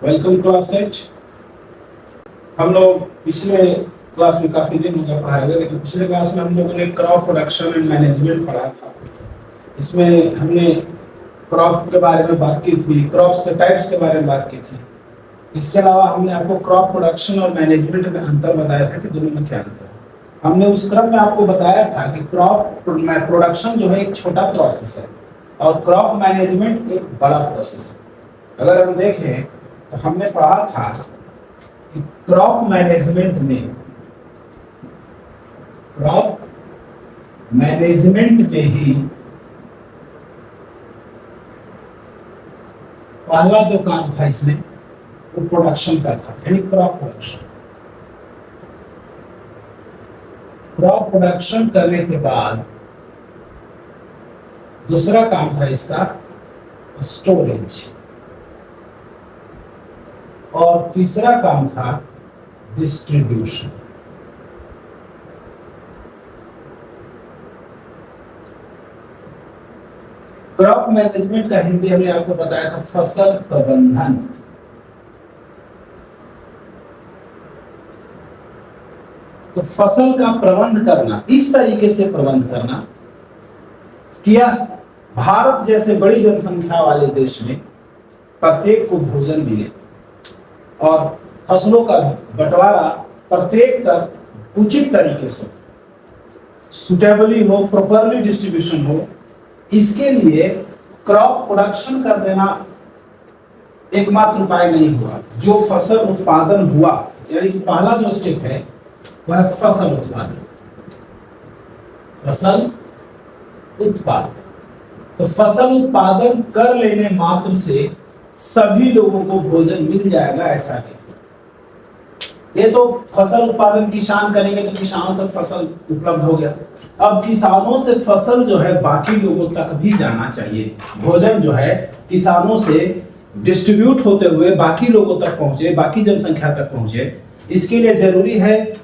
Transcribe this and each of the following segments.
Welcome class 8। हम लोग पिछले क्लास में काफी दिन हो गया पढ़ाए हुए, लेकिन पिछले क्लास में हम लोगों ने क्रॉप प्रोडक्शन एंड मैनेजमेंट पढ़ा था। इसमें हमने क्रॉप के बारे में बात की थी, क्रॉप्स के टाइप्स के बारे में बात की थी। इसके अलावा हमने आपको क्रॉप प्रोडक्शन और मैनेजमेंट में अंतर बताया था कि दोनों में क्या अंतर है। हमने उस क्रम में आपको बताया था कि क्रॉप प्रोडक्शन जो है एक छोटा प्रोसेस है और क्रॉप मैनेजमेंट एक बड़ा प्रोसेस है। अगर हम देखें तो हमने पढ़ा था कि क्रॉप मैनेजमेंट में ही पहला जो काम था इसमें वो प्रोडक्शन का था, यानी क्रॉप प्रोडक्शन। क्रॉप प्रोडक्शन करने के बाद दूसरा काम था इसका स्टोरेज, और तीसरा काम था डिस्ट्रीब्यूशन। क्रॉप मैनेजमेंट का हिंदी हमने आपको बताया था फसल प्रबंधन। तो फसल का प्रबंध करना, इस तरीके से प्रबंध करना कि यह भारत जैसे बड़ी जनसंख्या वाले देश में प्रत्येक को भोजन मिले और फसलों का बंटवारा प्रत्येक तक उचित तरीके से सुटेबली हो, प्रॉपरली डिस्ट्रीब्यूशन हो। इसके लिए क्रॉप प्रोडक्शन कर देना एकमात्र उपाय नहीं हुआ। जो फसल उत्पादन हुआ, यानी कि पहला जो स्टेप है वह है फसल उत्पादन। फसल उत्पादन, तो फसल उत्पादन कर लेने मात्र से सभी लोगों को भोजन मिल जाएगा ऐसा नहीं। ये तो फसल उत्पादन किसान करेंगे तो किसानों तक फसल उपलब्ध हो गया। अब किसानों से फसल जो है बाकी लोगों तक भी जाना चाहिए। भोजन जो है किसानों से डिस्ट्रीब्यूट होते हुए बाकी लोगों तक पहुंचे, बाकी जनसंख्या तक पहुंचे। इसके लिए जरूरी है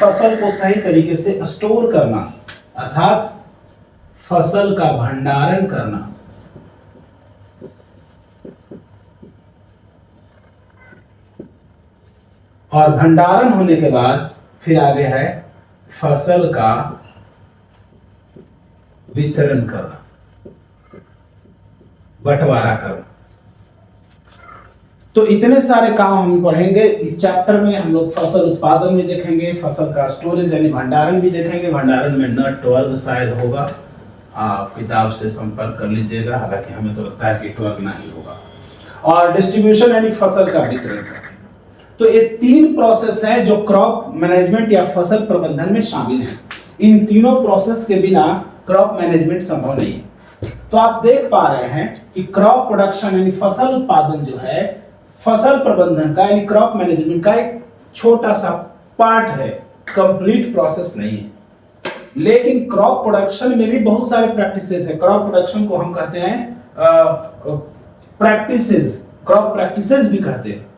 फसल को सही तरीके से स्टोर करना, अर्थात फसल का भंडारण करना। और भंडारण होने के बाद फिर आगे है फसल का वितरण करना, बंटवारा करना। तो इतने सारे काम हम पढ़ेंगे इस चैप्टर में। हम लोग फसल उत्पादन भी देखेंगे, फसल का स्टोरेज यानी भंडारण भी देखेंगे। भंडारण में नट 12 शायद होगा, आप किताब से संपर्क कर लीजिएगा, हालांकि हमें तो लगता है कि 12 नहीं होगा। और डिस्ट्रीब्यूशन यानी फसल का वितरण करना। तो ये तीन प्रोसेस हैं जो क्रॉप मैनेजमेंट या फसल प्रबंधन में शामिल हैं। इन तीनों प्रोसेस के बिना क्रॉप मैनेजमेंट संभव नहीं है। तो आप देख पा रहे हैं कि क्रॉप प्रोडक्शन यानी फसल उत्पादन जो है फसल प्रबंधन का यानी क्रॉप मैनेजमेंट का एक छोटा सा पार्ट है, कंप्लीट प्रोसेस नहीं है। लेकिन क्रॉप प्रोडक्शन में भी बहुत सारे प्रैक्टिसेस है। क्रॉप प्रोडक्शन को हम कहते हैं प्रैक्टिसेस, क्रॉप प्रैक्टिसेस भी कहते हैं।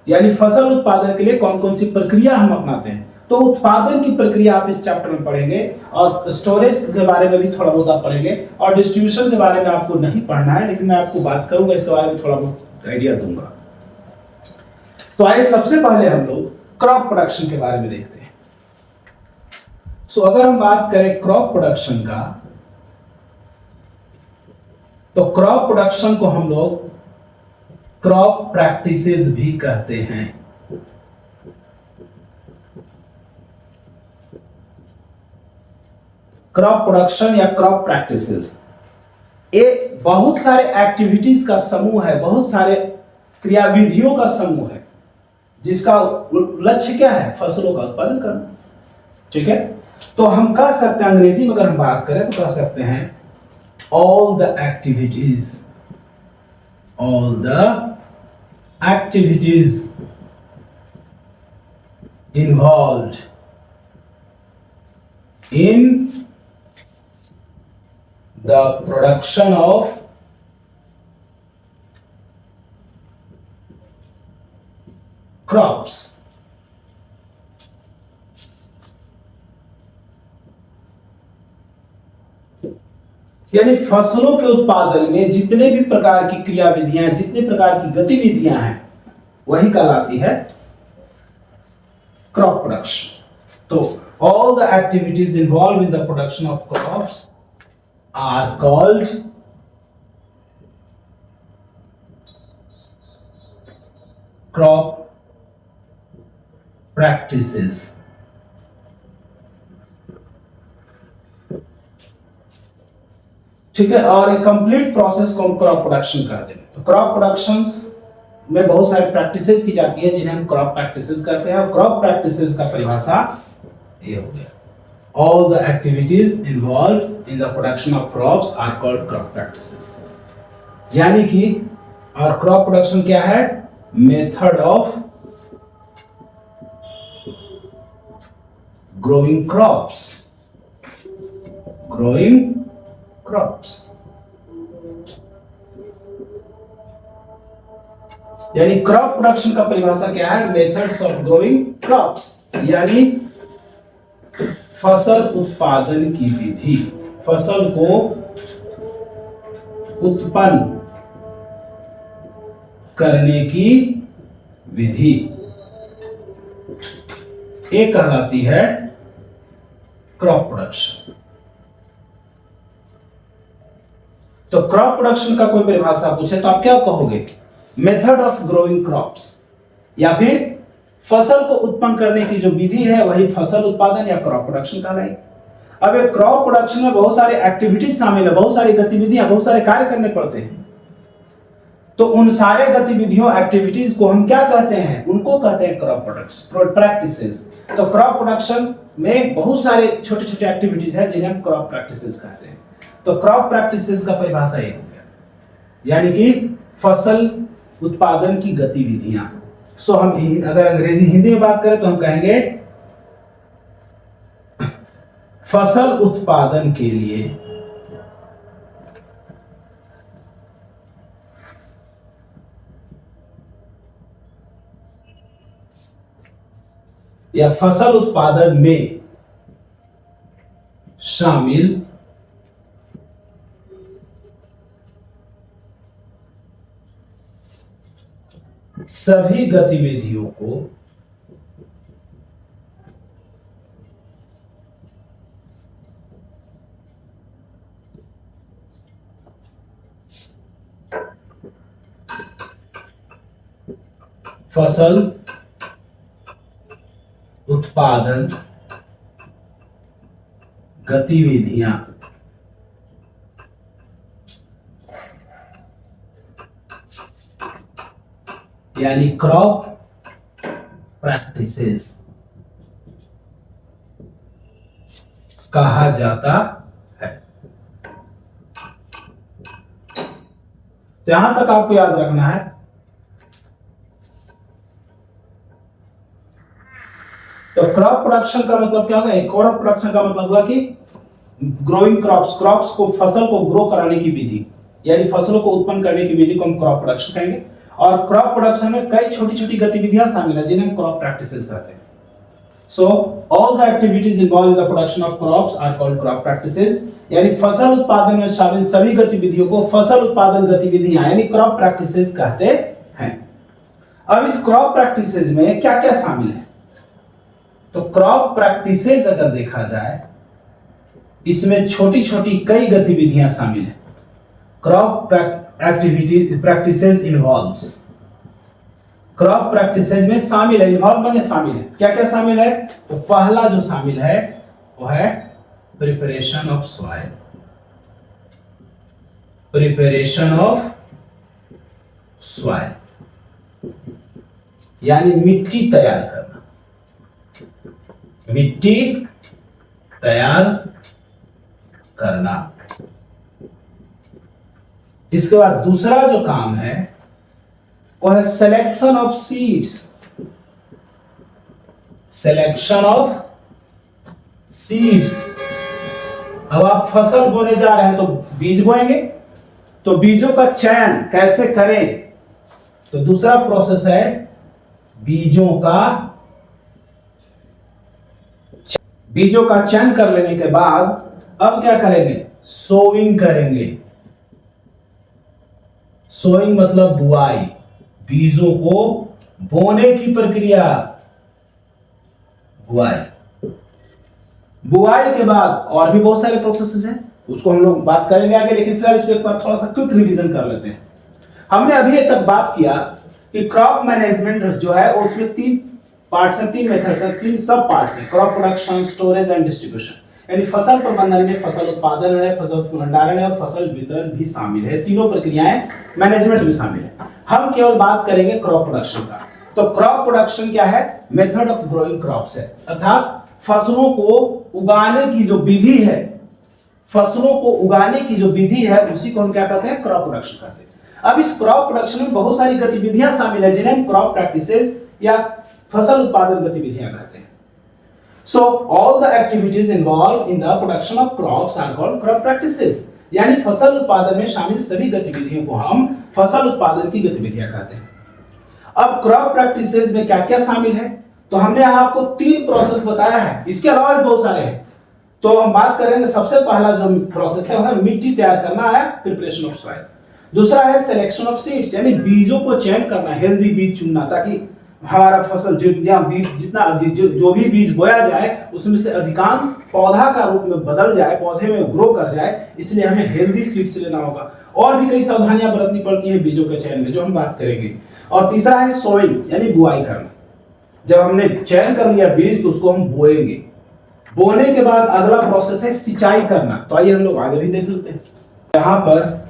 यानी फसल उत्पादन के लिए कौन कौन सी प्रक्रिया हम अपनाते हैं। तो उत्पादन की प्रक्रिया आप इस चैप्टर में पढ़ेंगे, और स्टोरेज के बारे में भी थोड़ा बहुत आप पढ़ेंगे, और डिस्ट्रीब्यूशन के बारे में आपको नहीं पढ़ना है, लेकिन मैं आपको बात करूंगा, इसके बारे में थोड़ा बहुत आइडिया दूंगा। तो आइए सबसे पहले हम लोग क्रॉप प्रोडक्शन के बारे में देखते हैं। सो अगर हम बात करें क्रॉप प्रोडक्शन का, तो क्रॉप प्रोडक्शन को हम लोग क्रॉप प्रैक्टिसेस भी कहते हैं। क्रॉप प्रोडक्शन या क्रॉप प्रैक्टिसेस ये बहुत सारे एक्टिविटीज का समूह है, बहुत सारे क्रियाविधियों का समूह है, जिसका लक्ष्य क्या है? फसलों का उत्पादन करना। ठीक है, तो हम कह सकते हैं, अंग्रेजी में अगर हम बात करें तो कह सकते हैं all the activities involved in the production of crops. यानी फसलों के उत्पादन में जितने भी प्रकार की क्रियाविधियां, जितने प्रकार की गतिविधियां हैं, वही कहलाती है क्रॉप प्रोडक्शन। तो all the activities involve in the production of crops are called crop practices. ठीक है, और एक कंप्लीट प्रोसेस को हम क्रॉप प्रोडक्शन कहते हैं। तो क्रॉप प्रोडक्शन में बहुत सारे प्रैक्टिसेस की जाती है जिन्हें हम क्रॉप प्रैक्टिसेस कहते हैं, और क्रॉप प्रैक्टिसेस का परिभाषा ये हो गया, all the activities involved in the production of crops are called crop practices. यानी कि और क्रॉप प्रोडक्शन क्या है? Method of growing crops, growing crops, यानी क्रॉप प्रोडक्शन का परिभाषा क्या है? मेथड्स ऑफ ग्रोइंग क्रॉप्स, यानी फसल उत्पादन की विधि, फसल को उत्पन्न करने की विधि, ये कहलाती है क्रॉप प्रोडक्शन। तो क्रॉप प्रोडक्शन का कोई परिभाषा पूछे तो आप क्या कहोगे? मेथड ऑफ ग्रोइंग क्रॉप्स, या फिर फसल को उत्पन्न करने की जो विधि है वही फसल उत्पादन या क्रॉप प्रोडक्शन कहलाएगी। अब एक क्रॉप प्रोडक्शन में बहुत सारे एक्टिविटीज शामिल है, बहुत सारी गतिविधियां, बहुत सारे कार्य करने पड़ते हैं। तो उन सारे गतिविधियों, एक्टिविटीज को हम क्या कहते हैं? उनको कहते हैं क्रॉप प्रोडक्शन प्रैक्टिसेस। तो क्रॉप प्रोडक्शन में बहुत सारे छोटे छोटे एक्टिविटीज है जिन्हें हम क्रॉप प्रैक्टिसेस कहते हैं। तो क्रॉप प्रैक्टिसेस का परिभाषा ये हो गया, यानी कि फसल उत्पादन की गतिविधियां। सो हम अगर अंग्रेजी हिंदी में बात करें तो हम कहेंगे फसल उत्पादन के लिए या फसल उत्पादन में शामिल सभी गतिविधियों को फसल उत्पादन गतिविधियां यानी क्रॉप प्रैक्टिसेस कहा जाता है। तो यहां तक आपको याद रखना है। तो क्रॉप प्रोडक्शन का मतलब क्या होगा? क्रॉप प्रोडक्शन का मतलब हुआ कि ग्रोइंग क्रॉप्स, क्रॉप्स को, फसल को ग्रो कराने की विधि, यानी फसलों को उत्पन्न करने की विधि को हम क्रॉप प्रोडक्शन कहेंगे। और क्रॉप प्रोडक्शन में कई छोटी छोटी गतिविधियां शामिल है जिन्हें हम क्रॉप प्रैक्टिसेस कहते हैं। So all the activities involve in the production of crops are called crop practices, यानी फसल उत्पादन में शामिल सभी गतिविधियों को फसल उत्पादन गतिविधियां यानी क्रॉप प्रैक्टिसेस कहते हैं। अब इस क्रॉप प्रैक्टिसेस में क्या क्या शामिल है? तो क्रॉप प्रैक्टिसेस अगर देखा जाए, इसमें छोटी छोटी कई गतिविधियां शामिल है। Crop activity practices involves, crop practices में शामिल है, इन्वॉल्व माने शामिल है। क्या क्या शामिल है? तो पहला जो शामिल है वो है preparation of soil, preparation of soil यानी मिट्टी तैयार करना, मिट्टी तैयार करना। इसके बाद दूसरा जो काम है वो है selection of seeds, selection of seeds. अब आप फसल बोने जा रहे हैं तो बीज बोएंगे, तो बीजों का चयन कैसे करें? तो दूसरा प्रोसेस है बीजों का चयन कर लेने के बाद अब क्या करेंगे? सोइंग करेंगे। सोइंग मतलब बुआई, बीजों को बोने की प्रक्रिया, बुआई। बुआई के बाद और भी बहुत सारे प्रोसेसेस हैं, उसको हम लोग बात करेंगे आगे, लेकिन फिलहाल इसको एक बार थोड़ा सा क्विक रिवीजन कर लेते हैं। हमने अभी तक बात किया कि क्रॉप मैनेजमेंट जो है उसमें 3 पार्ट्स हैं, 3 मेथड्स हैं, 3 सब पार्ट्स हैं, crop production, storage and distribution. यानी फसल प्रबंधन में फसल उत्पादन है, फसल भंडारण है और फसल वितरण भी शामिल है। तीनों प्रक्रियाएं मैनेजमेंट में शामिल है। हम केवल बात करेंगे क्रॉप प्रोडक्शन का। तो क्रॉप प्रोडक्शन क्या है? मेथड ऑफ ग्रोइंग क्रॉप्स है, अर्थात फसलों को उगाने की जो विधि है, फसलों को उगाने की जो विधि है उसी को हम क्या कहते हैं? क्रॉप प्रोडक्शन कहते हैं। अब इस क्रॉप प्रोडक्शन में बहुत सारी गतिविधियां शामिल है जिन्हें हम क्रॉप प्रैक्टिसेस या फसल उत्पादन गतिविधियां कहते हैं। So all the activities involved in the production of crops are called crop practices। यानी फसल उत्पादन में शामिल सभी गतिविधियों को हम फसल उत्पादन की गतिविधियां कहते हैं। अब क्रॉप प्रैक्टिसेस में क्या क्या शामिल है? तो हमने यहाँ आपको 3 प्रोसेस बताया है, इसके अलावा भी बहुत सारे हैं। तो हम बात करेंगे, सबसे पहला जो प्रोसेस है वह मिट्टी तैयार करना है, प्रिपरेशन ऑफ सॉइल। दूसरा है सिलेक्शन ऑफ सीड्स, यानी बीजों को चयन करना, हेल्दी बीज चुनना, ताकि हमारा फसल जितना जो भी बीज बोया जाए उसमें से अधिकांश पौधा का रूप में बदल जाए, पौधे में ग्रो कर जाए, इसलिए हमें हेल्दी सीड्स लेना होगा। और भी कई सावधानियां बरतनी पड़ती हैं बीजों के चयन में, जो हम बात करेंगे। और तीसरा है सोइंग, यानी बुआई करना। जब हमने चयन कर लिया बीज तो उसको हम बोएंगे। बोने के बाद अगला प्रोसेस है सिंचाई करना। तो आइए हम लोग आगे भी देख लेते हैं। यहाँ पर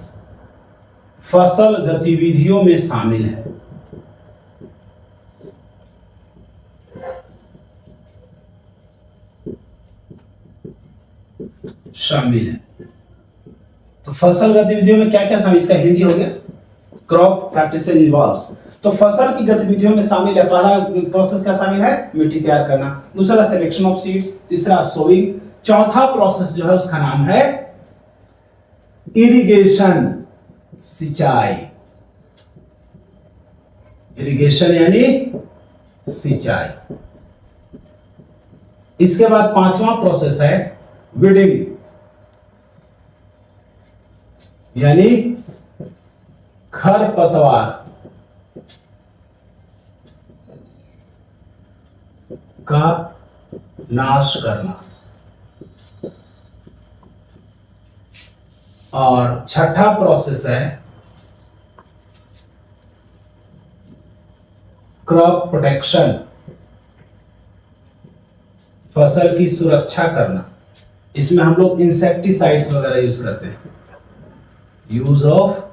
फसल गतिविधियों में शामिल है तो फसल गतिविधियों में क्या क्या शामिल, इसका हिंदी हो गया क्रॉप प्रैक्टिसेस इन्वॉल्व्स। तो फसल की गतिविधियों में शामिल है, पहला प्रोसेस क्या शामिल है? मिट्टी तैयार करना। दूसरा सिलेक्शन ऑफ सीड्स, तीसरा सोइंग, चौथा प्रोसेस जो है उसका नाम है इरिगेशन, सिंचाई। इरिगेशन यानी सिंचाई। इसके बाद 5वां प्रोसेस है वीडिंग, यानी खरपतवार का नाश करना। और छठा प्रोसेस है क्रॉप प्रोटेक्शन, फसल की सुरक्षा करना। इसमें हम लोग इंसेक्टिसाइड्स वगैरह यूज करते हैं। यूज ऑफ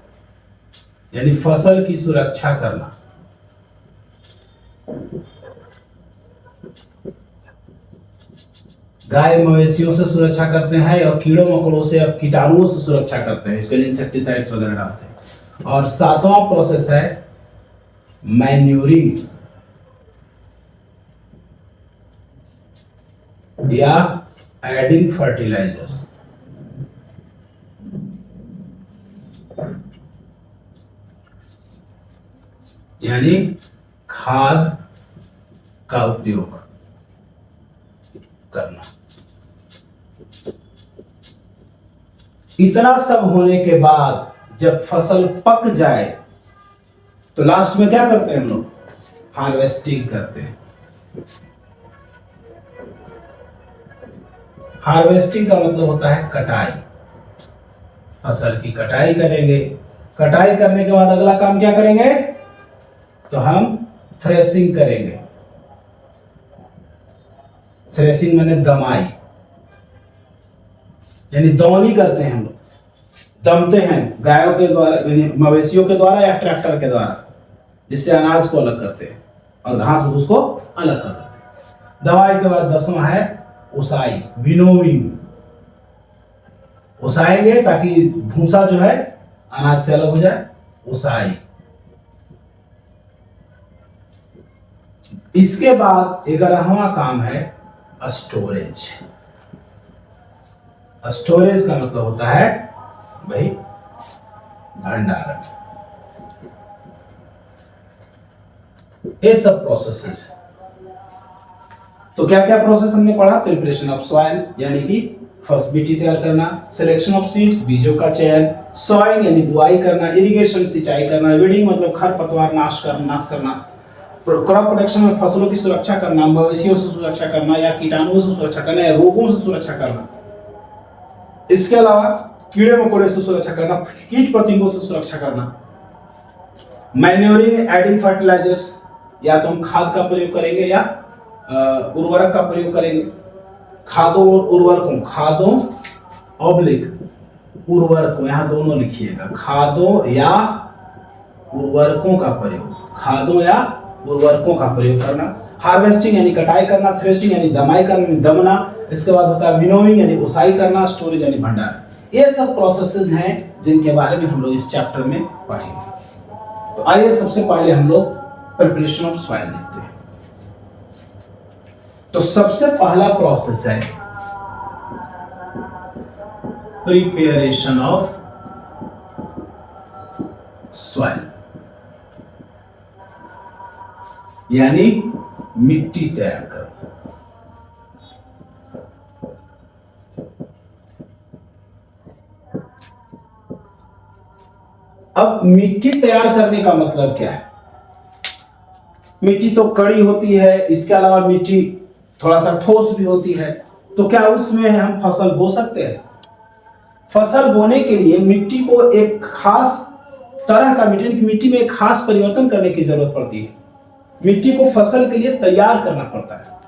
यानी फसल की सुरक्षा करना। गाय मवेशियों से सुरक्षा करते हैं और कीड़ों मकोड़ों से, अब कीटाणुओं से सुरक्षा करते हैं, इसके लिए इंसेक्टिसाइड्स वगैरह डालते हैं। और 7वां प्रोसेस है मैन्यूरिंग या एडिंग फर्टिलाइजर्स। यानी खाद का उपयोग करना। इतना सब होने के बाद जब फसल पक जाए तो लास्ट में क्या करते हैं हम लोग? हार्वेस्टिंग करते हैं। हार्वेस्टिंग का मतलब होता है कटाई। फसल की कटाई करेंगे। कटाई करने के बाद अगला काम क्या करेंगे? तो हम थ्रेसिंग करेंगे। थ्रेसिंग माने दमाई, यानी दौनी करते हैं हम लोग, दमते हैं गायों के द्वारा, यानी मवेशियों के द्वारा या ट्रैक्टर के द्वारा, जिससे अनाज को अलग करते हैं और घास उसको अलग कर देते हैं। दवाई के बाद 10वां है उसाई, विनोविंग। उसाएंगे ताकि भूसा जो है अनाज से अलग हो जाए, उसाई। इसके बाद 11वां काम है स्टोरेज। स्टोरेज का मतलब होता है भाई भंडारण। ये सब प्रोसेसेस है। तो क्या क्या प्रोसेस हमने पढ़ा? प्रिपरेशन ऑफ सॉइल यानी कि फर्स्ट मिट्टी तैयार करना, सिलेक्शन ऑफ सीड्स बीजों का चयन, सॉइल यानी बुआई करना, इरिगेशन सिंचाई करना, वीडिंग मतलब खरपतवार नाश करना, क्रॉप प्रोडक्शन में फसलों की सुरक्षा करना, मवेशियों से सुरक्षा करना या कीटाणुओं से सुरक्षा करना या रोगों से सुरक्षा करना। इसके अलावा कीड़े मकोड़े से सुरक्षा करना, कीट पतंगों से सुरक्षा करना। मैन्योरिंग एडिंग फर्टिलाइजर्स, या तो हम खाद का प्रयोग करेंगे या उर्वरक का प्रयोग करेंगे। खादों और उर्वरकों, खादों ऑब्लिक उर्वरकों, यहाँ दोनों लिखिएगा, खादों या उर्वरकों का प्रयोग, खादों या उर्वरकों का प्रयोग करना। हार्वेस्टिंग यानी कटाई करना, थ्रेशिंग यानी दमाई करना, दमना। इसके बाद होता है विनोइंग यानी उसाई करना, स्टोरेज यानी भंडारण। ये सब प्रोसेसेस हैं जिनके बारे में हम लोग इस चैप्टर में पढ़ेंगे। तो आइए सबसे पहले हम लोग प्रिपरेशन ऑफ सॉइल देखते हैं। तो सबसे पहला प्रोसेस है प्रिपरेशन ऑफ सॉइल, यानी मिट्टी तैयार करना। अब मिट्टी तैयार करने का मतलब क्या है? मिट्टी तो कड़ी होती है, इसके अलावा मिट्टी थोड़ा सा ठोस भी होती है, तो क्या उसमें हम फसल बो सकते हैं? फसल बोने के लिए मिट्टी को एक खास तरह का मिट्टी में एक खास परिवर्तन करने की जरूरत पड़ती है। मिट्टी को फसल के लिए तैयार करना पड़ता है,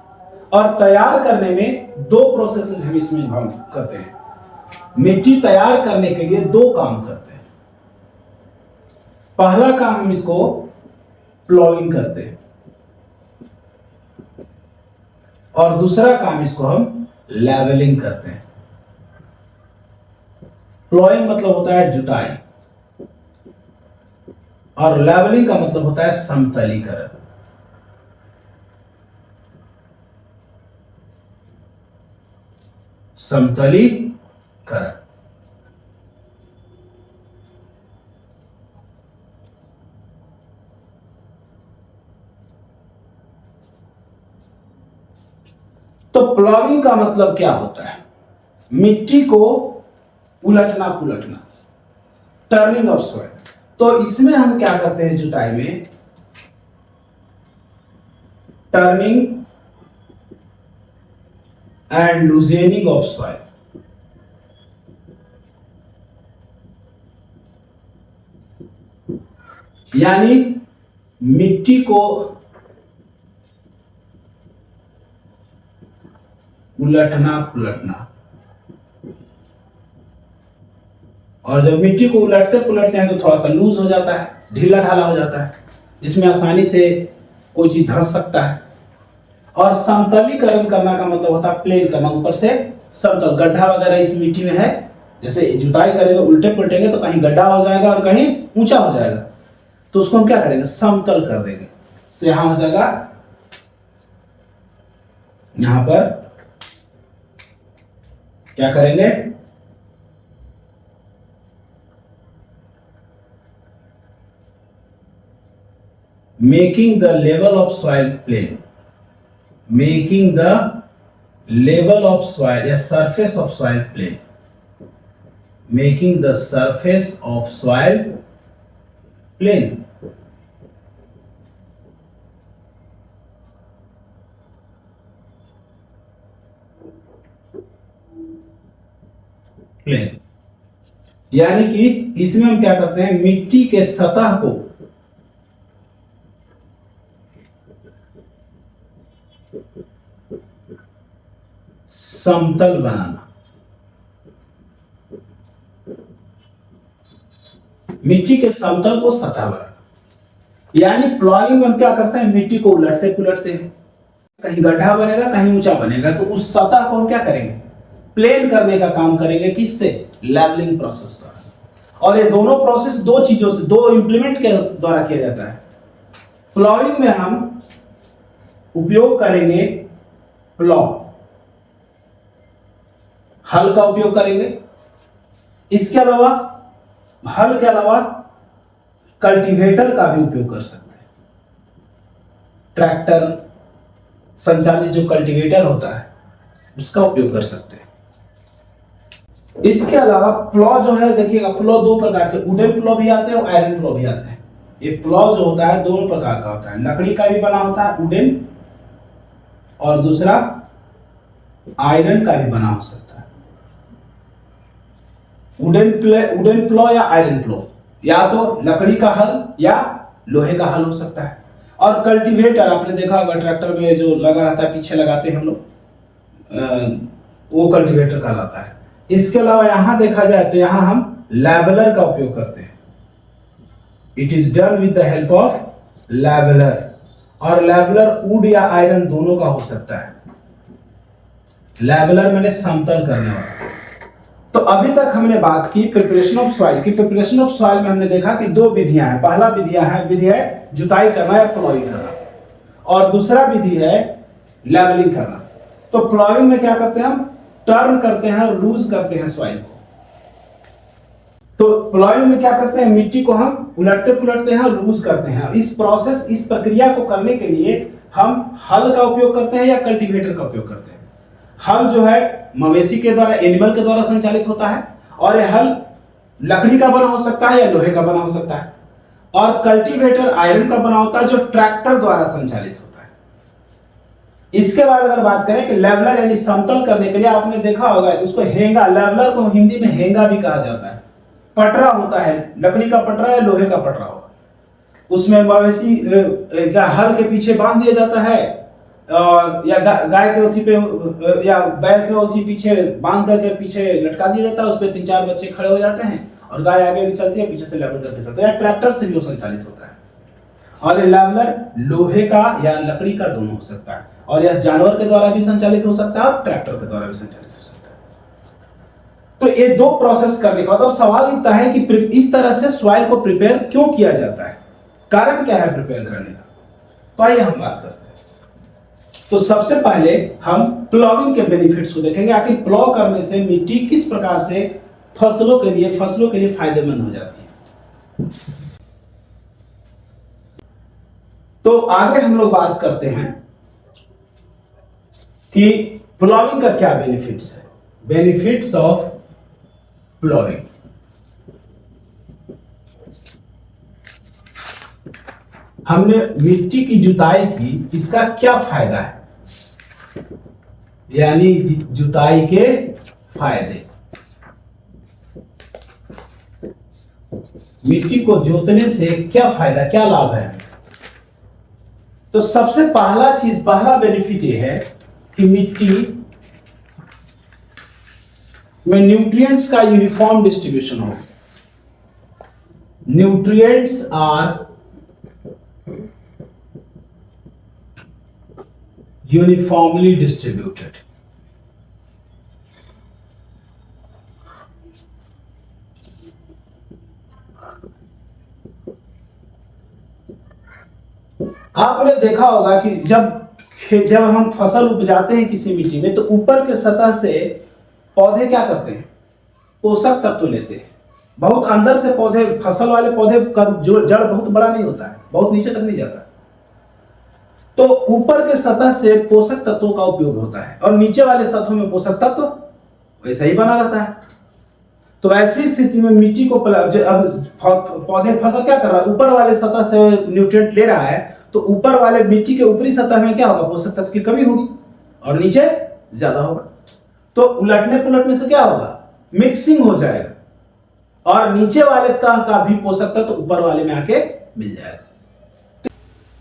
और तैयार करने में दो प्रोसेसेस हम इसमें इन्वॉल्व करते हैं। मिट्टी तैयार करने के लिए दो काम करते हैं। पहला काम हम इसको प्लॉइंग करते हैं, और दूसरा काम इसको हम लेवलिंग करते हैं। प्लॉइंग मतलब होता है जुताई, और लेवलिंग का मतलब होता है समतलीकरण। समतलीकरण। तो प्लॉविंग का मतलब क्या होता है? मिट्टी को उलटना पुलटना, टर्निंग ऑफ सॉइल। तो इसमें हम क्या करते हैं जुताई में? Turning and loosening of soil. यानी मिट्टी को उलटना पुलटना, और जब मिट्टी को उलटते पुलटते हैं तो थोड़ा सा लूज हो जाता है, ढीला ढाला हो जाता है, जिसमें आसानी से कोई चीज धंस सकता है। और समतलीकरण करना का मतलब होता है प्लेन करना, ऊपर से समतल। गड्ढा वगैरह इस मिट्टी में है, जैसे जुताई करेंगे उल्टे पुलटेंगे तो कहीं गड्ढा हो जाएगा और कहीं ऊंचा हो जाएगा, तो उसको हम क्या करेंगे? समतल कर देंगे। तो यहां हो जाएगा, यहां पर क्या करेंगे? Making the level of soil plane, making the level of soil या surface of soil plane, making the surface of soil plane. Plane यानी कि इसमें हम क्या करते हैं? मिट्टी के सतह को समतल बनाना। मिट्टी के समतल को सतह बनाना, यानी प्लॉइंग में हम क्या करते हैं? मिट्टी को उलटते पुलटते हैं, कहीं गड्ढा बनेगा कहीं ऊंचा बनेगा, तो उस सतह को हम क्या करेंगे? प्लेन करने का काम करेंगे। किससे? लेवलिंग प्रोसेस द्वारा। और ये दोनों प्रोसेस दो चीजों से, दो इंप्लीमेंट के द्वारा किया जाता है। प्लॉइंग में हम उपयोग करेंगे प्लॉ, हल का उपयोग करेंगे। इसके अलावा हल के अलावा कल्टीवेटर का भी उपयोग कर सकते हैं। ट्रैक्टर संचालित जो कल्टीवेटर होता है उसका उपयोग कर सकते हैं। इसके अलावा प्लॉ जो है देखिएगा, प्लॉ दो प्रकार के, वुडन प्लॉ भी आते हैं और आयरन प्लॉ भी आते हैं। ये प्लॉ जो होता है दोनों प्रकार का होता है, लकड़ी का भी बना होता है वुडन, और दूसरा आयरन का भी बना हो सकता है। वुडन प्लॉ या आयरन प्लॉ, या तो लकड़ी का हल या लोहे का हल हो सकता है। और कल्टीवेटर आपने देखा होगा, ट्रैक्टर में जो लगा रहता है, पीछे लगाते हैं हम लोग, वो कल्टीवेटर कहलाता है। इसके अलावा यहां देखा जाए तो यहां हम लेवलर का उपयोग करते हैं। It is done with the help of leveller, और लेवलर वुड या आयरन दोनों का हो सकता है। लेवलर मैंने समतल करने वाला। तो अभी तक हमने बात की प्रिपरेशन ऑफ सॉइल की। प्रिपरेशन ऑफ सॉइल में हमने देखा कि दो विधियां हैं। पहला विधि है जुताई करना या प्लॉइंग करना, और दूसरा विधि है लेवलिंग करना। तो प्लॉइंग में क्या करते हैं, हम टर्न करते हैं और लूज करते हैं सॉइल को। तो प्लॉइंग में क्या करते हैं, मिट्टी को हम उलटते पुलटते हैं और लूज करते हैं। इस प्रक्रिया को करने के लिए हम हल का उपयोग करते हैं या कल्टीवेटर का उपयोग करते हैं। हल जो है मवेशी के द्वारा, एनिमल के द्वारा संचालित होता है, और यह हल लकड़ी का बना हो सकता है या लोहे का बना हो सकता है। और कल्टीवेटर आयरन का बना होता है जो ट्रैक्टर द्वारा संचालित होता है। इसके बाद अगर बात करें कि लेवलर यानी समतल करने के लिए, आपने देखा होगा उसको हेंगा, लेवलर को हिंदी में हेंगा भी कहा जाता है। पटरा होता है, लकड़ी का पटरा या लोहे का पटरा होगा, उसमें मवेशी हल के पीछे बांध दिया जाता है, और या गाय के ओथी पे या बैल के ओथी पीछे बांध करके पीछे लटका दिया जाता है। उस पे 3-4 बच्चे खड़े हो जाते हैं और गाय आगे चलती है, पीछे से लेवल करके चलता है। या ट्रैक्टर से भी वो संचालित होता है। और ये लेवलर लोहे का या लकड़ी का दोनों हो सकता है, और यह जानवर के द्वारा भी संचालित हो सकता है और ट्रैक्टर के द्वारा भी संचालित हो सकता है। तो ये दो प्रोसेस करने के बाद अब सवाल उठता है कि इस तरह से सॉइल को प्रिपेयर क्यों किया जाता है, कारण क्या है प्रिपेयर करने का। तो आइए हम बात करते हैं। तो सबसे पहले हम प्लॉविंग के बेनिफिट्स को देखेंगे, आखिर प्लॉ करने से मिट्टी किस प्रकार से फसलों के लिए फायदेमंद हो जाती है। तो आगे हम लोग बात करते हैं कि प्लॉविंग का क्या बेनिफिट्स है। Benefits of ploughing. हमने मिट्टी की जुताई की, इसका क्या फायदा है, यानी जुताई के फायदे। मिट्टी को जोतने से क्या फायदा, क्या लाभ है। तो सबसे पहला बेनिफिट ये है कि मिट्टी में न्यूट्रिएंट्स का यूनिफॉर्म डिस्ट्रीब्यूशन हो। Nutrients are uniformly distributed. आपने देखा होगा कि जब हम फसल उपजाते हैं किसी मिट्टी में, तो ऊपर के सतह से पौधे क्या करते हैं, पोषक तत्व लेते हैं। बहुत अंदर से पौधे, फसल वाले पौधे का जो जड़ बहुत बड़ा नहीं होता है, बहुत नीचे तक नहीं जाता, तो ऊपर के सतह से पोषक तत्वों का उपयोग होता है, और नीचे वाले सतहों में पोषक तत्व वैसा ही बना रहता है। तो ऐसी स्थिति में मिट्टी को अब पौधे फसल क्या कर रहा है, ऊपर वाले सतह से न्यूट्रिएंट ले रहा है, तो ऊपर वाले मिट्टी के ऊपरी सतह में क्या होगा, पोषक तत्व की कमी होगी, और नीचे ज्यादा होगा। तो उलटने पुलटने से क्या होगा, मिक्सिंग हो जाएगा, और नीचे वाले तह का भी पोषक तत्व ऊपर वाले में आके मिल जाएगा।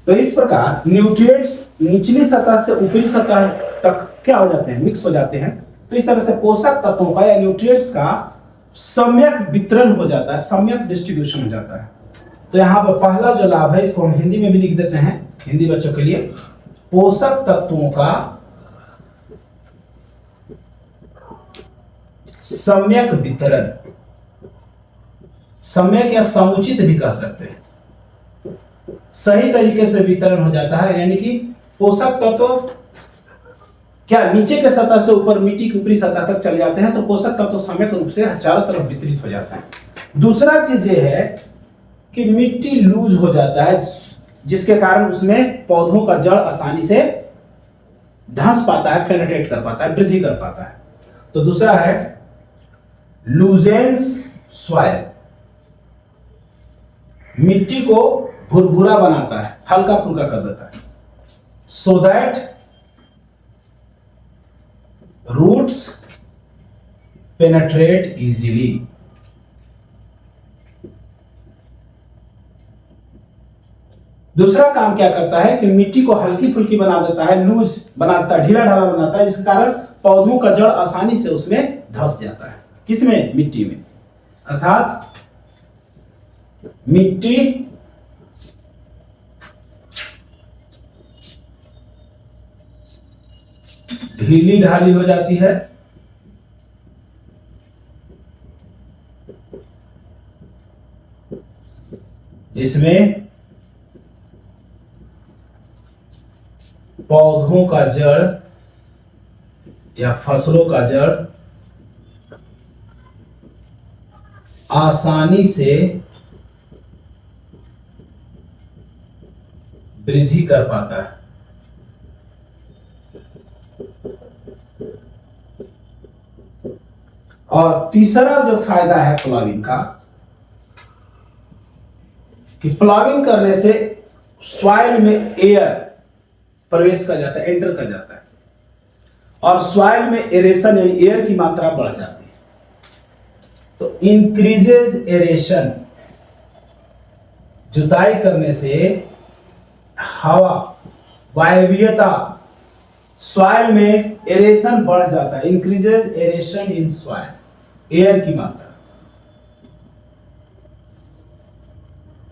तो इस प्रकार न्यूट्रिएंट्स निचली सतह से ऊपरी सतह तक क्या हो जाते हैं, मिक्स हो जाते हैं। तो इस तरह से पोषक तत्वों का या न्यूट्रिएंट्स का सम्यक वितरण हो जाता है, सम्यक डिस्ट्रीब्यूशन हो जाता है। तो यहाँ पर पहला जो लाभ है, इसको हम हिंदी में भी लिख देते हैं हिंदी बच्चों के लिए, पोषक तत्वों का सम्यक वितरण। सम्यक या समुचित भी कह सकते हैं, सही तरीके से वितरण हो जाता है, यानी कि पोषक तत्व क्या नीचे के सतह से ऊपर मिट्टी की ऊपरी सतह तक चले जाते हैं, तो पोषक तत्व सम्यक रूप से चारों तरफ वितरित हो जाता है। दूसरा चीज ये है कि मिट्टी लूज हो जाता है, जिसके कारण उसमें पौधों का जड़ आसानी से धंस पाता है, पेनिट्रेट कर पाता है, वृद्धि कर पाता है। तो दूसरा है लूजेंस सॉइल, मिट्टी को भुरभुरा बनाता है, हल्का फुल्का कर देता है, so that roots penetrate easily. दूसरा काम क्या करता है कि मिट्टी को हल्की फुल्की बना देता है, लूज बनाता है, ढीला ढाला बनाता है, जिस कारण पौधों का जड़ आसानी से उसमें धंस जाता है। किसमें? मिट्टी में। अर्थात मिट्टी ढीली ढाली हो जाती है, जिसमें पौधों का जड़ या फसलों का जड़ आसानी से वृद्धि कर पाता है। और तीसरा जो फायदा है प्लाविंग का, कि प्लाविंग करने से सॉइल में एयर प्रवेश कर जाता है, एंटर कर जाता है, और सॉइल में एरेशन यानी एयर की मात्रा बढ़ जाती है। तो इंक्रीजेज एरेशन, जुताई करने से हवा, वायवीयता, सॉइल में एरेशन बढ़ जाता है। Increases aeration in soil, air की मात्रा,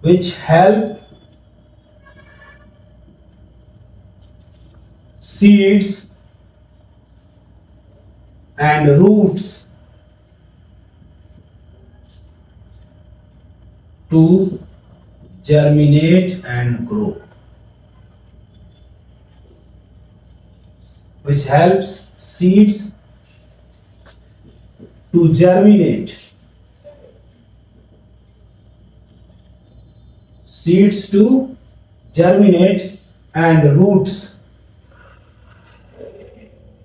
which help seeds and roots to germinate and grow, which helps seeds to germinate, seeds to germinate and roots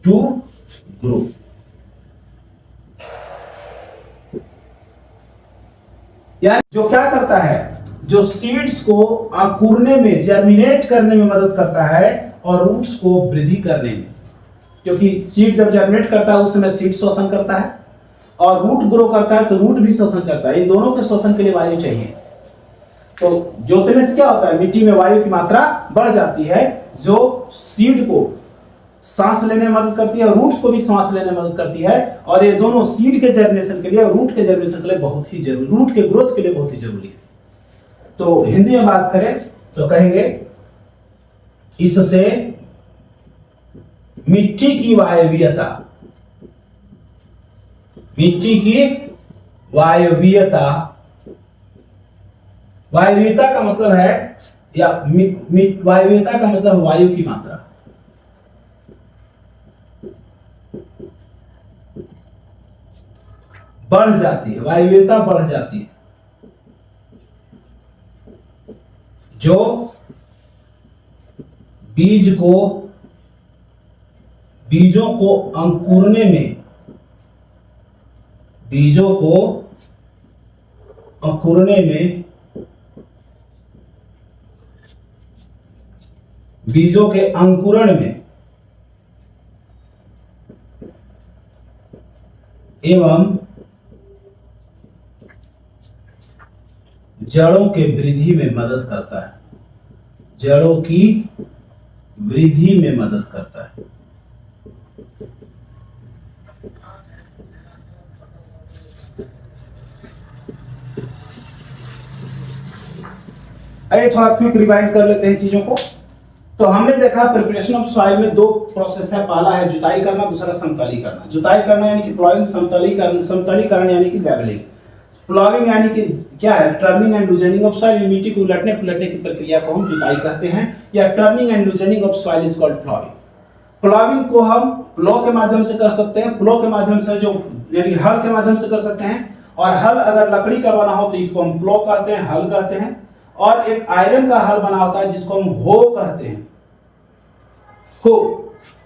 to grow। यानी जो क्या करता है, जो सीड्स को अंकुरने में, जर्मिनेट करने में मदद करता है और रूट्स को वृद्धि करने में। क्योंकि सीड जब जर्मिनेट करता है उस समय सीड श्वसन करता है, और रूट ग्रो करता है तो रूट भी श्वसन करता है। इन दोनों के श्वसन के लिए वायु चाहिए। तो जोतने से क्या होता है, मिट्टी में वायु की मात्रा बढ़ जाती है, जो सीड को सांस लेने में मदद करती है और रूट्स को भी सांस लेने में मदद करती है। और ये दोनों सीड के जर्मिनेशन के लिए और रूट के जर्मिनेशन के लिए बहुत ही जरूरी, रूट के ग्रोथ के लिए बहुत ही जरूरी है। तो हिंदी में बात करें तो कहेंगे इससे मिट्टी की वायवीयता, मिट्टी की वायवीयता, वायवीयता का मतलब है, या वायवीयता का मतलब वायु की मात्रा, बढ़ जाती है, वायवीयता बढ़ जाती है, जो बीजों को अंकुरने में, बीजों को अंकुरने में, बीजों के अंकुरण में एवं जड़ों के वृद्धि में मदद करता है, जड़ों की वृद्धि में मदद करता है। आइए थोड़ा क्विक रिवाइंड कर लेते हैं चीजों को। तो हमने देखा प्रिपरेशन ऑफ सॉइल में दो प्रोसेस है, पहला है जुताई करना, दूसरा समतलीकरण। जुताई करना यानी कि प्लॉइंग, समतलीकरण यानी कि लेवलिंग। प्लॉइंग यानी कि क्या है, turning and loosening of soil, मिट्टी को उलटने पुलटने की प्रक्रिया को हम जुताई कहते हैं, या turning and loosening of soil is called ploughing. Ploughing को हम प्लो के माध्यम से कर सकते हैं, प्लो के माध्यम से, जो यानी हल के माध्यम से कर सकते हैं, और हल अगर लकड़ी का बना हो तो इसको हम प्लो कहते हैं, हल कहते हैं। और एक आयरन का हल बना होता है जिसको हम हो कहते हैं, हो।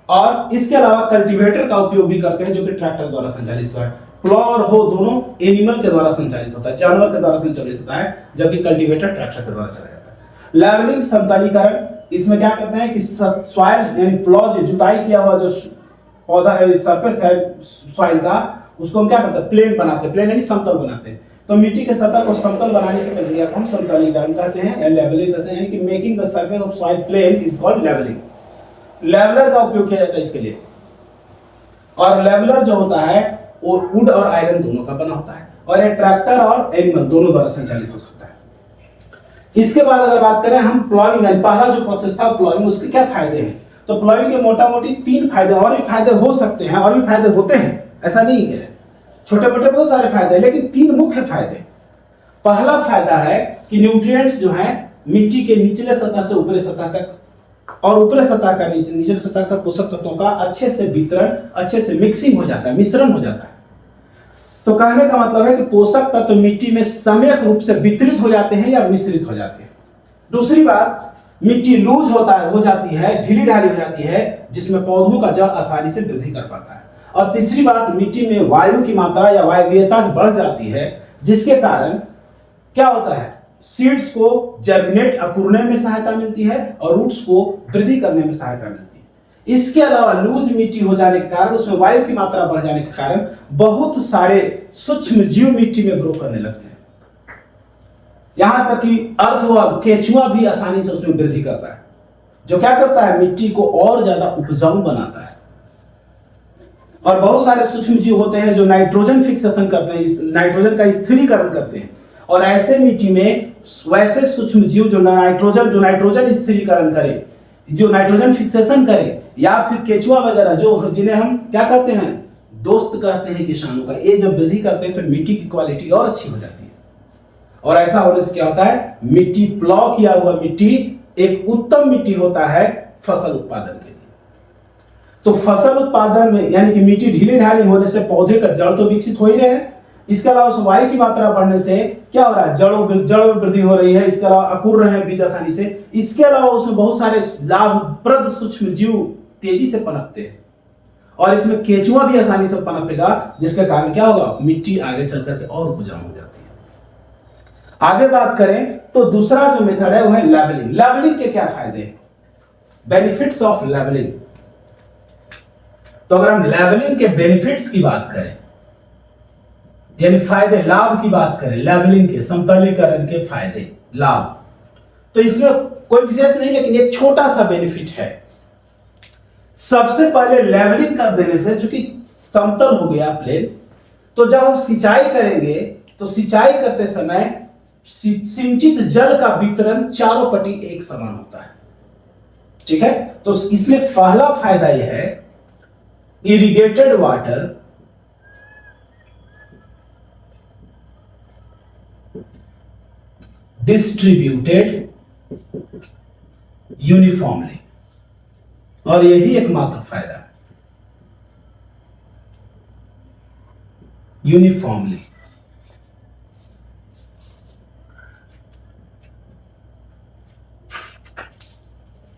और इसके अलावा कल्टीवेटर का उपयोग भी करते हैं, जो कि ट्रैक्टर द्वारा संचालित होता है। प्लॉ और हो दोनों एनिमल के द्वारा संचालित होता है, जानवर के द्वारा संचालित होता है, जबकि कल्टीवेटर ट्रैक्टर के द्वारा चलाया जाता है। लेवलिंग समतलीकरण, इसमें क्या कहते हैं कि सॉइल यानी प्लॉ जो जुताई किया हुआ जो पौधा सरफेस है सॉइल का, उसको हम क्या करते हैं प्लेन बनाते हैं, प्लेन यानी समतल बनाते हैं। तो मिट्टी के सतह को समतल बनाने की प्रक्रिया को हम समतलीकरण कहते हैं या लेवलिंग कहते हैं, यानी कि making the surface of soil plain is called levelling. Leveller का उपयोग किया जाता है इसके लिए, और लेवलर जो होता है वो वुड और आयरन दोनों का बना होता है, और ये ट्रैक्टर और एनिमल दोनों द्वारा संचालित हो सकता है। इसके बाद अगर बात करें हम प्लॉइंग, पहला जो प्रोसेस था प्लॉइंग, उसके क्या फायदे हैं? तो प्लॉइंग के मोटा मोटी 3 फायदे, और भी फायदे हो सकते हैं और भी फायदे होते हैं, ऐसा नहीं है, छोटे मोटे बहुत सारे फायदे हैं, लेकिन 3 मुख्य फायदे। पहला फायदा है कि न्यूट्रिएंट्स जो है मिट्टी के निचले सतह से ऊपरी सतह तक और ऊपरी सतह का निचले सतह तक पोषक तत्वों का अच्छे से वितरण, अच्छे से मिक्सिंग हो जाता है, मिश्रण हो जाता है। तो कहने का मतलब है कि पोषक तत्व मिट्टी में सम्यक रूप से वितरित हो जाते हैं या मिश्रित हो जाते हैं। दूसरी बात, मिट्टी लूज हो जाती है, ढीली ढाली हो जाती है, जिसमें पौधों का जड़ आसानी से वृद्धि कर पाता है। और तीसरी बात, मिट्टी में वायु की मात्रा या वायवीयता बढ़ जाती है, जिसके कारण क्या होता है, सीड्स को जर्मिनेट अकुरने में सहायता मिलती है और रूट्स को वृद्धि करने में सहायता मिलती है। इसके अलावा लूज मिट्टी हो जाने के कारण, उसमें वायु की मात्रा बढ़ जाने के कारण बहुत सारे सूक्ष्म जीव मिट्टी में ग्रो करने लगते हैं। यहां तक कि अर्थवर्म, केचुआ भी आसानी से उसमें वृद्धि करता है, जो क्या करता है, मिट्टी को और ज्यादा उपजाऊ बनाता है। और बहुत सारे सूक्ष्म जीव होते हैं जो नाइट्रोजन फिक्सेशन करते हैं, नाइट्रोजन का स्थिरीकरण करते हैं, और ऐसे मिट्टी में वैसे सूक्ष्म जीव जो नाइट्रोजन स्थिरीकरण करे, जो नाइट्रोजन फिक्सेशन करे, या फिर केचुआ वगैरह जो जिन्हें हम क्या कहते हैं, दोस्त कहते हैं किसानों का, ये जब वृद्धि करते हैं तो मिट्टी की क्वालिटी और अच्छी हो जाती है। और ऐसा होने से क्या होता है, मिट्टी प्लॉ किया हुआ मिट्टी एक उत्तम मिट्टी होता है फसल उत्पादन के लिए। तो फसल उत्पादन में यानी कि मिट्टी ढीली ढाली होने से पौधे का जड़ तो विकसित हो ही रहे हैं, इसके अलावा वायु की मात्रा बढ़ने से क्या हो रहा है, जड़ में वृद्धि हो रही है, इसके अलावा अकुर रहे हैं बीज आसानी से, इसके अलावा उसमें बहुत सारे लाभप्रद सूक्ष्म जीव तेजी से पनपते हैं, और इसमें केचुआ भी आसानी से पनपेगा, जिसके कारण क्या होगा, मिट्टी आगे चल करके और उपजाऊ हो जाती है। आगे बात करें तो दूसरा जो मेथड है वो है लेवलिंग। लेवलिंग के क्या फायदे हैं, बेनिफिट्स ऑफ लेवलिंग। तो अगर हम लेवलिंग के बेनिफिट्स की बात करें, यानी फायदे लाभ की बात करें, लेवलिंग के समतलीकरण के फायदे लाभ, तो इसमें कोई विशेष नहीं, लेकिन एक छोटा सा बेनिफिट है। सबसे पहले लेवलिंग कर देने से, चूंकि समतल हो गया प्लेन, तो जब हम सिंचाई करेंगे तो सिंचाई करते समय सिंचित जल का वितरण चारों पट्टी एक समान होता है। ठीक है, तो इसमें पहला फायदा यह है, इरिगेटेड वाटर डिस्ट्रीब्यूटेड यूनिफॉर्मली, और यही एकमात्र फायदा है, uniformly.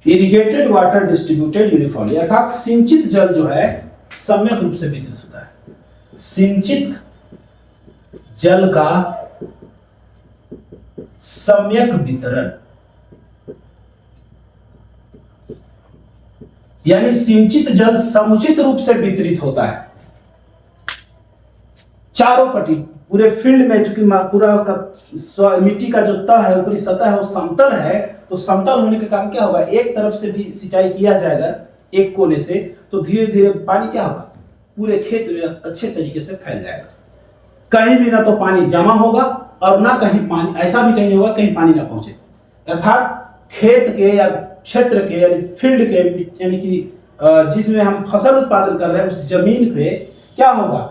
Irrigated water distributed uniformly, अर्थात सिंचित जल जो है सम्यक रूप से वितरित होता है। सिंचित जल का सम्यक वितरण, यानी सिंचित जल समुचित रूप से वितरित होता है चारों पट्टी पूरे फील्ड में। चूंकि पूरा उसका मिट्टी का जो तह है, ऊपरी सतह है, वो समतल है, तो समतल होने के कारण क्या होगा, एक तरफ से भी सिंचाई किया जाएगा एक कोने से, तो धीरे धीरे पानी क्या होगा, पूरे खेत में अच्छे तरीके से फैल जाएगा। कहीं भी ना तो पानी जमा होगा और ना कहीं पानी, ऐसा भी कहीं नहीं होगा कहीं पानी ना पहुंचे। अर्थात खेत के या क्षेत्र के यानी फील्ड के, यानी कि जिसमें हम फसल उत्पादन कर रहे हैं, उस जमीन पे क्या होगा,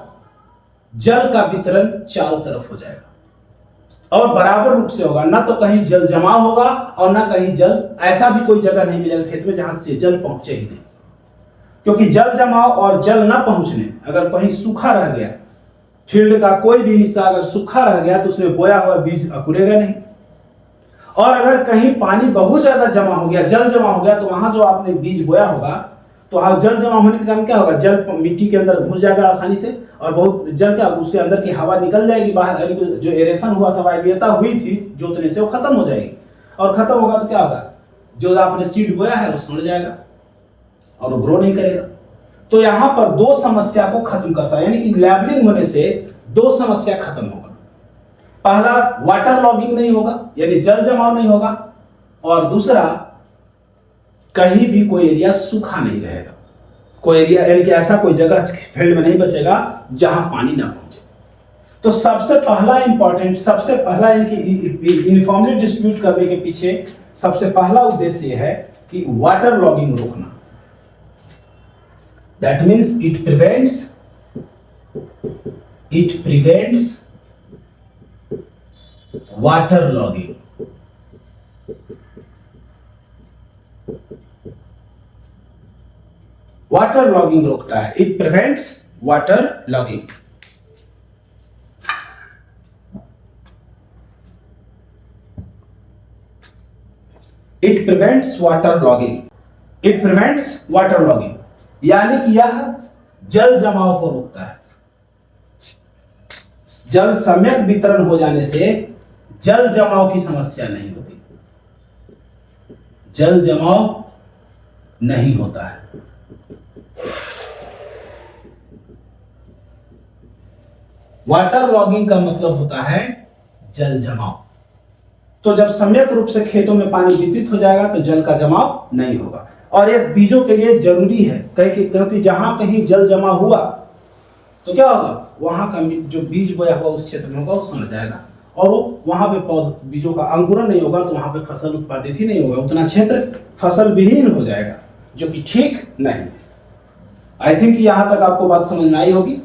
जल का वितरण चारों तरफ हो जाएगा और बराबर रूप से होगा। ना तो कहीं जल जमा होगा और ना कहीं जल, ऐसा भी कोई जगह नहीं मिलेगा खेत में जहां से जल पहुंचे ही नहीं, क्योंकि जल जमाव और जल न पहुंचने, अगर कहीं सूखा रह गया, फील्ड का कोई भी हिस्सा अगर सूखा रह गया तो उसमें बोया हुआ बीज अकुरेगा नहीं, और अगर कहीं पानी बहुत ज्यादा जमा हो गया, जल जमा हो गया, तो वहां जो आपने बीज बोया होगा, तो वहां जल जमा होने के कारण क्या होगा, जल मिट्टी के अंदर घुस जाएगा आसानी से और बहुत जल क्या उसके अंदर की हवा निकल जाएगी बाहर, यानी कि जो एरेशन हुआ था, वायवीयता हुई थी जोतने से, वो खत्म हो जाएगी। और खत्म होगा तो क्या होगा, जो आपने सीड बोया है वो सड़ जाएगा और वो ग्रो नहीं करेगा। तो यहां पर दो समस्या को खत्म करता है, यानी कि लेबलिंग होने से दो समस्या खत्म होगा। पहला, वाटर लॉगिंग नहीं होगा, यानी जल जमाव नहीं होगा, और दूसरा, कहीं भी कोई एरिया सूखा नहीं रहेगा। कोई एरिया यानी कि ऐसा कोई जगह फील्ड में नहीं बचेगा जहां पानी ना पहुंचे। तो सबसे पहला इंपॉर्टेंट, सबसे पहला यानी कि यूनिफॉर्मली डिस्ट्रीब्यूट करने के पीछे सबसे पहला उद्देश्य है कि वाटर लॉगिंग रोकना। That means it prevents water logging. Water logging रोकता है, it prevents water logging. It prevents water logging, it prevents water logging, यानी कि यह जल जमाव को रोकता है। जल सम्यक वितरण हो जाने से जल जमाव की समस्या नहीं होती, जल जमाव नहीं होता है। वाटर लॉगिंग का मतलब होता है जल जमाव। तो जब सम्यक रूप से खेतों में पानी वितरित हो जाएगा तो जल का जमाव नहीं होगा, और यह बीजों के लिए जरूरी है, क्योंकि जहां कहीं जल जमा हुआ तो क्या होगा, वहां का जो बीज बोया हुआ उस क्षेत्र में होगा वो सड़ जाएगा, और वहां पे बीजों का अंकुरण नहीं होगा, तो वहां पे फसल उत्पादित ही नहीं होगा, उतना क्षेत्र फसल विहीन हो जाएगा, जो कि ठीक नहीं। आई थिंक यहां तक आपको बात समझ में आई होगी।